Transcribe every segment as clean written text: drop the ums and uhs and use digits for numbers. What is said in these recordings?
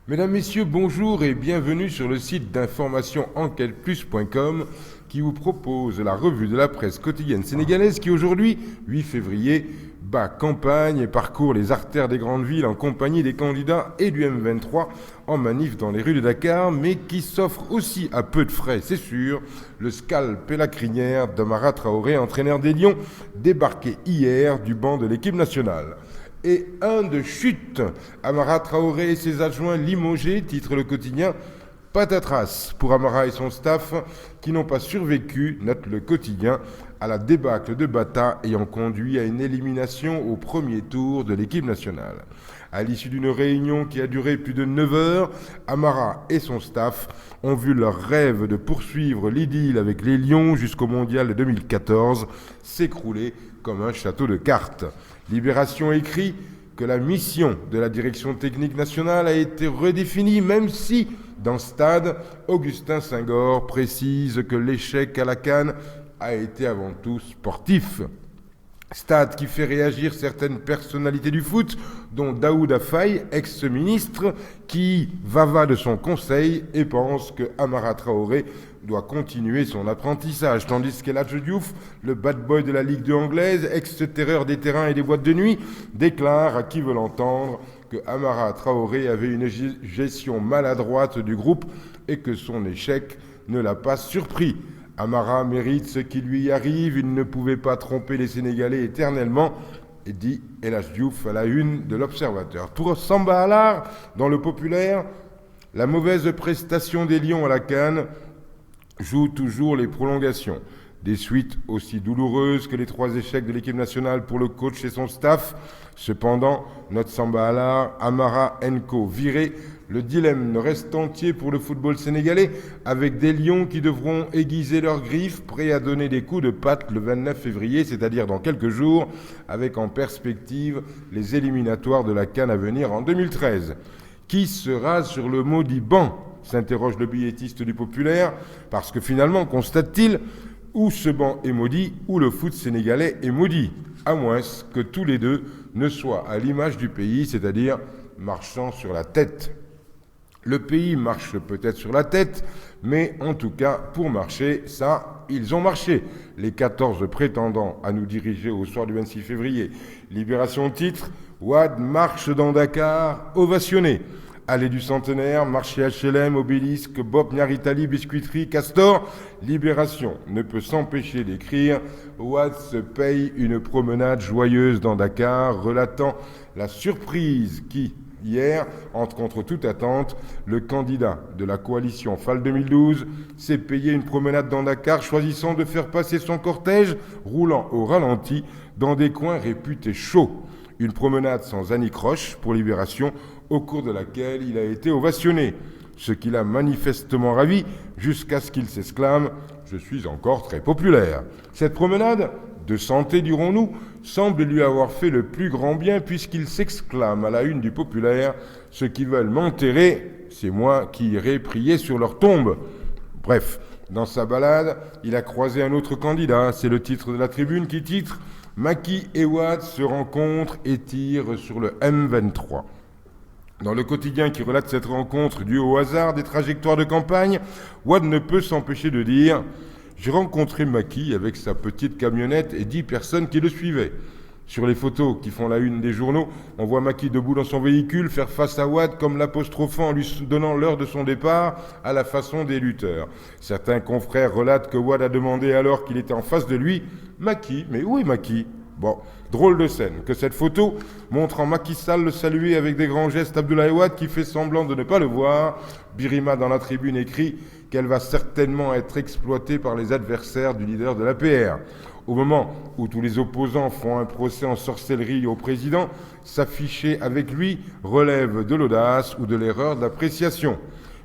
Mesdames, Messieurs, bonjour et bienvenue sur le site d'information enquêteplus.com qui vous propose la revue de la presse quotidienne sénégalaise qui aujourd'hui, 8 février, bat campagne et parcourt les artères des grandes villes en compagnie des candidats et du M23 en manif dans les rues de Dakar, mais qui s'offre aussi à peu de frais, c'est sûr, le scalp et la crinière d'Amara Traoré, entraîneur des Lions, débarqué hier du banc de l'équipe nationale. Et un de chute, Amara Traoré et ses adjoints limogés, titre le quotidien. Patatras pour Amara et son staff qui n'ont pas survécu, note le quotidien, à la débâcle de Bata ayant conduit à une élimination au premier tour de l'équipe nationale. À l'issue d'une réunion qui a duré plus de 9 heures, Amara et son staff ont vu leur rêve de poursuivre l'idylle avec les Lions jusqu'au mondial de 2014 s'écrouler comme un château de cartes. Libération écrit que la mission de la direction technique nationale a été redéfinie, même si, dans Stade, Augustin Senghor précise que l'échec à la CAN a été avant tout sportif. Stade qui fait réagir certaines personnalités du foot, dont Daouda Faye, ex-ministre, qui va de son conseil et pense que Amara Traoré doit continuer son apprentissage, tandis qu'El Hadji Diouf, le bad boy de la Ligue 2 anglaise, ex-terreur des terrains et des boîtes de nuit, déclare à qui veut l'entendre que Amara Traoré avait une gestion maladroite du groupe et que son échec ne l'a pas surpris. Amara mérite ce qui lui arrive, il ne pouvait pas tromper les Sénégalais éternellement, et dit El Hadji Diouf à la une de l'Observateur. Pour Samba Allar, dans le populaire, la mauvaise prestation des Lions à la CAN joue toujours les prolongations. Des suites aussi douloureuses que les 3 échecs de l'équipe nationale pour le coach et son staff. Cependant, note Samba Allar, Amara Enco viré, le dilemme reste entier pour le football sénégalais, avec des Lions qui devront aiguiser leurs griffes, prêts à donner des coups de patte le 29 février, c'est-à-dire dans quelques jours, avec en perspective les éliminatoires de la CAN à venir en 2013. Qui sera sur le maudit banc ? S'interroge le billettiste du populaire, parce que finalement, constate-t-il, ou ce banc est maudit, ou le foot sénégalais est maudit, à moins que tous les deux ne soient à l'image du pays, c'est-à-dire marchant sur la tête. Le pays marche peut-être sur la tête, mais en tout cas, pour marcher, ça, ils ont marché. Les 14 prétendants à nous diriger au soir du 26 février. Libération titre, Wade marche dans Dakar, ovationné. Allée du Centenaire, marché HLM, Obélisque, Bob, Nyaritali, Biscuiterie, Castor. Libération ne peut s'empêcher d'écrire « Wade se paye une promenade joyeuse dans Dakar », relatant la surprise qui, hier, entre contre toute attente, le candidat de la coalition FAL 2012 s'est payé une promenade dans Dakar, choisissant de faire passer son cortège, roulant au ralenti, dans des coins réputés chauds. Une promenade sans anicroche pour Libération, au cours de laquelle il a été ovationné, ce qui l'a manifestement ravi jusqu'à ce qu'il s'exclame « Je suis encore très populaire ». Cette promenade, de santé dirons-nous, semble lui avoir fait le plus grand bien puisqu'il s'exclame à la une du populaire « Ceux qui veulent m'enterrer, c'est moi qui irai prier sur leur tombe ». Bref, dans sa balade, il a croisé un autre candidat, c'est le titre de la tribune qui titre « Macky et Wade se rencontrent et tirent sur le M23 ». Dans le quotidien qui relate cette rencontre due au hasard des trajectoires de campagne, Wade ne peut s'empêcher de dire « J'ai rencontré Macky avec sa petite camionnette et 10 personnes qui le suivaient. » Sur les photos qui font la une des journaux, on voit Macky debout dans son véhicule faire face à Wade comme l'apostrophant en lui donnant l'heure de son départ à la façon des lutteurs. Certains confrères relatent que Wade a demandé alors qu'il était en face de lui « Macky, mais où est Macky ?» Bon, drôle de scène que cette photo montrant Macky Sall le saluer avec des grands gestes Abdoulaye Wade qui fait semblant de ne pas le voir. Birima dans la tribune écrit qu'elle va certainement être exploitée par les adversaires du leader de l'APR. Au moment où tous les opposants font un procès en sorcellerie au président, s'afficher avec lui relève de l'audace ou de l'erreur d'appréciation.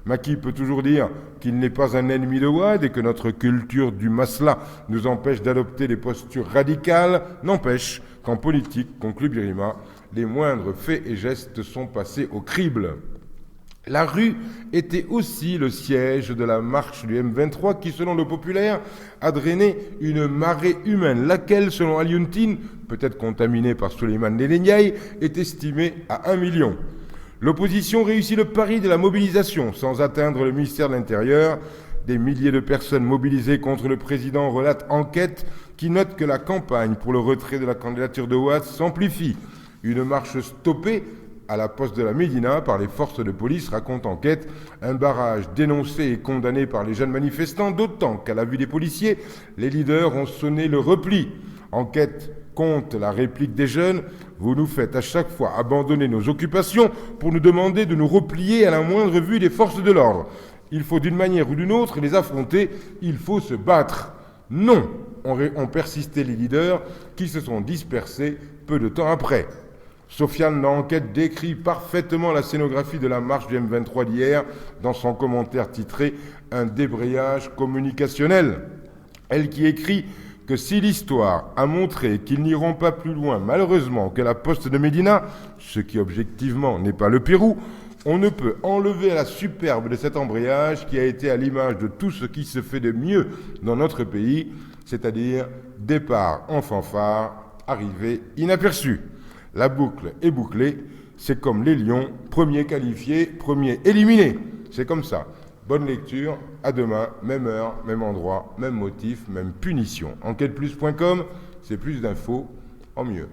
Macky peut toujours dire qu'il n'est pas un ennemi de Wade et que notre culture du masla nous empêche d'adopter des postures radicales. N'empêche qu'en politique, conclut Birima, les moindres faits et gestes sont passés au crible. La rue était aussi le siège de la marche du M23 qui, selon le populaire, a drainé une marée humaine, laquelle, selon Alioune Tine, peut-être contaminée par Souleymane Ndéné Ndiaye, est estimée à 1 million. L'opposition réussit le pari de la mobilisation sans atteindre le ministère de l'Intérieur. Des milliers de personnes mobilisées contre le président relate Enquête qui note que la campagne pour le retrait de la candidature de Ouattara s'amplifie. Une marche stoppée à la poste de la Médina par les forces de police, raconte Enquête, un barrage dénoncé et condamné par les jeunes manifestants, d'autant qu'à la vue des policiers, les leaders ont sonné le repli. Enquête compte la réplique des jeunes. Vous nous faites à chaque fois abandonner nos occupations pour nous demander de nous replier à la moindre vue des forces de l'ordre. Il faut d'une manière ou d'une autre les affronter, il faut se battre. Non, ont persisté les leaders qui se sont dispersés peu de temps après. Sofiane L'Enquête décrit parfaitement la scénographie de la marche du M23 d'hier dans son commentaire titré « Un débrayage communicationnel ». Elle qui écrit que si l'histoire a montré qu'ils n'iront pas plus loin malheureusement que la poste de Médina, ce qui objectivement n'est pas le Pérou, on ne peut enlever à la superbe de cet embrayage qui a été à l'image de tout ce qui se fait de mieux dans notre pays, c'est-à-dire départ en fanfare, arrivée inaperçue. La boucle est bouclée, c'est comme les lions, premier qualifié, premier éliminé. C'est comme ça. Bonne lecture, à demain, même heure, même endroit, même motif, même punition. Enquêteplus.com, c'est plus d'infos en mieux.